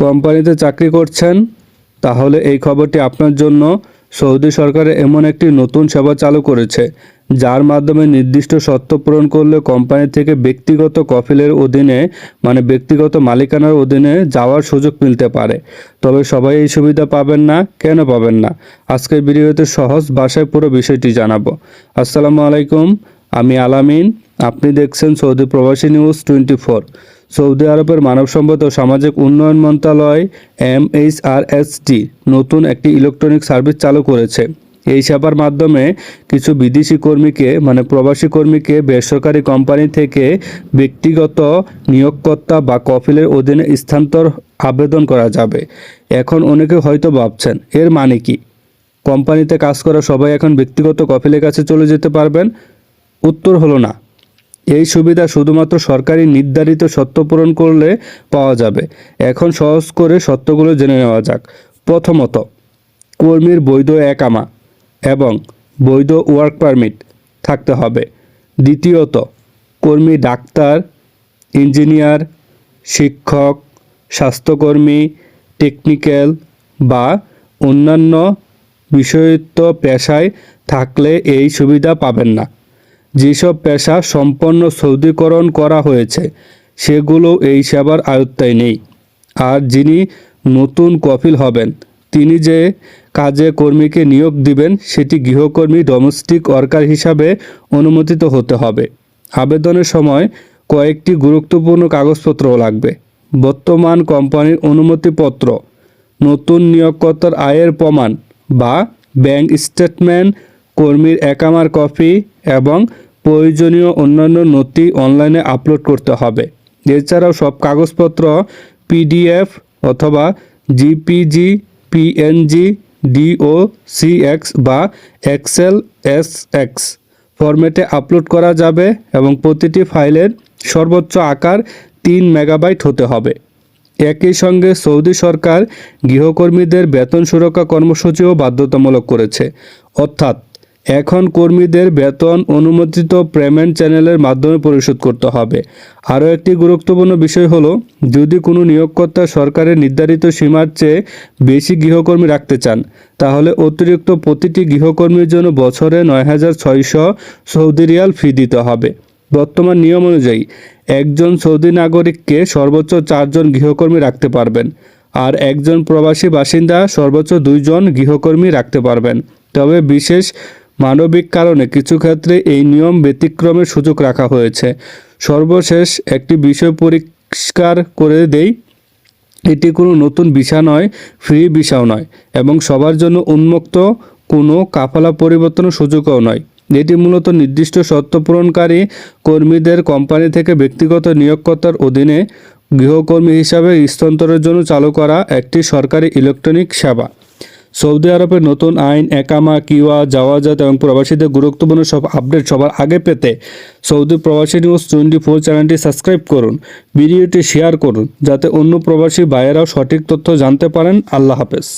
কোম্পানিতে চাকরি করছেন, তাহলে এই খবরটি আপনার জন্য। সৌদি সরকার এমন একটি নতুন সেবা চালু করেছে, যার মাধ্যমে নির্দিষ্ট শর্ত পূরণ করলে কোম্পানি থেকে ব্যক্তিগত কফিলের অধীনে ব্যক্তিগত মালিকানার অধীনে যাওয়ার সুযোগ মিলতে পারে। তবে সবাই এই সুবিধা পাবেন না। কেন পাবেন না? আজকের ভিডিওতে সহজ ভাষায় পুরো বিষয়টি জানাবো। আসসালামু আলাইকুম, আমি আলামিন। আপনি দেখছেন সৌদি প্রবাসী নিউজ 24। সৌদি আরবের মানব সম্পদ ও সামাজিক উন্নয়ন মন্ত্রণালয় MHRSD নতুন একটি ইলেকট্রনিক সার্ভিস চালু করেছে। এই সেবার মাধ্যমে কিছু বিদেশি কর্মীকে প্রবাসী কর্মীকে বেসরকারি কোম্পানি থেকে ব্যক্তিগত নিয়োগকর্তা বা কফিলের অধীনে স্থানান্তর আবেদন করা যাবে। এখন অনেকে হয়তো ভাবছেন, এর মানে কি? কোম্পানিতে কাজ করা সবাই এখন ব্যক্তিগত কফিলের কাছে চলে যেতে পারবেন? উত্তর হলো না। এই সুবিধা শুধুমাত্র সরকারি নির্ধারিত শর্ত পূরণ করলে পাওয়া যাবে। এখন সহজ করে শর্তগুলো জেনে নেওয়া যাক। প্রথমত, কর্মীর বৈধ একামা এবং বৈধ ওয়ার্ক পারমিট থাকতে হবে। দ্বিতীয়ত, কর্মী ডাক্তার, ইঞ্জিনিয়ার, শিক্ষক, স্বাস্থ্যকর্মী, টেকনিক্যাল বা অন্যান্য বিষয়িত পেশায় থাকলে এই সুবিধা পাবেন না। যেসব পেশা সম্পন্ন সৌদিকরণ করা হয়েছে সেগুলো এই সেবার আওতায় নেই। আর যিনি নতুন কফিল হবেন, তিনি যে কাজে কর্মীকে নিয়োগ দিবেন সেটি গৃহকর্মী ডোমেস্টিক ওয়ার্কার হিসাবে অনুমোদিত হতে হবে। আবেদনের সময় কয়েকটি গুরুত্বপূর্ণ কাগজপত্রও লাগবে। বর্তমান কোম্পানির অনুমতিপত্র, নতুন নিয়োগকর্তার আয়ের প্রমাণ বা ব্যাংক স্টেটমেন্ট, কর্মীর একামার কপি এবং প্রয়োজনীয় অন্যান্য নথি অনলাইনে আপলোড করতে হবে। এছাড়াও সব কাগজপত্র PDF অথবা JPG, PNG, DOCX বা XLSX ফরম্যাটে আপলোড করা যাবে এবং প্রতিটি ফাইলের সর্বোচ্চ আকার 3 মেগাবাইট হতে হবে। একই সঙ্গে সৌদি সরকার গৃহকর্মীদের বেতন সুরক্ষা কর্মসূচিও বাধ্যতামূলক করেছে। অর্থাৎ এখন কর্মীদের বেতন অনুমোদিত পেমেন্ট চ্যানেলের মাধ্যমে পরিশোধ করতে হবে। আরও একটি গুরুত্বপূর্ণ বিষয় হলো, যদি কোনো নিয়োগকর্তা সরকারের নির্ধারিত সীমার চেয়ে বেশি গৃহকর্মী রাখতে চান, তাহলে অতিরিক্ত প্রতিটি গৃহকর্মীর জন্য বছরে 9,600 সৌদি রিয়াল ফি দিতে হবে। বর্তমান নিয়ম অনুযায়ী একজন সৌদি নাগরিককে সর্বোচ্চ 4 জন গৃহকর্মী রাখতে পারবেন, আর একজন প্রবাসী বাসিন্দা সর্বোচ্চ 2 জন গৃহকর্মী রাখতে পারবেন। তবে বিশেষ মানবিক কারণে কিছু ক্ষেত্রে এই নিয়ম ব্যতিক্রমের সুযোগ রাখা হয়েছে। সর্বশেষ একটি বিষয় পরিষ্কার করে দেই, এটি কোনো নতুন ভিসা নয়, ফ্রি ভিসাও নয় এবং সবার জন্য উন্মুক্ত, কোনো কাফালা পরিবর্তনের সুযোগও নয়। এটি মূলত নির্দিষ্ট শর্ত পূরণকারী কর্মীদের কোম্পানি থেকে ব্যক্তিগত নিয়োগকর্তার অধীনে গৃহকর্মী হিসাবে স্থানান্তরের জন্য চালু করা একটি সরকারি ইলেকট্রনিক সেবা। সৌদি আরবের নতুন আইন, একামা, কিওয়া, জাওয়াজাত এবং প্রবাসীদের গুরুত্বপূর্ণ সব আপডেট সবার আগে পেতে সৌদি প্রবাসী নিউজ 24 চ্যানেলটি সাবস্ক্রাইব করুন, ভিডিওটি শেয়ার করুন, যাতে অন্য প্রবাসী ভাইয়েরাও সঠিক তথ্য জানতে পারেন। আল্লাহ হাফেজ।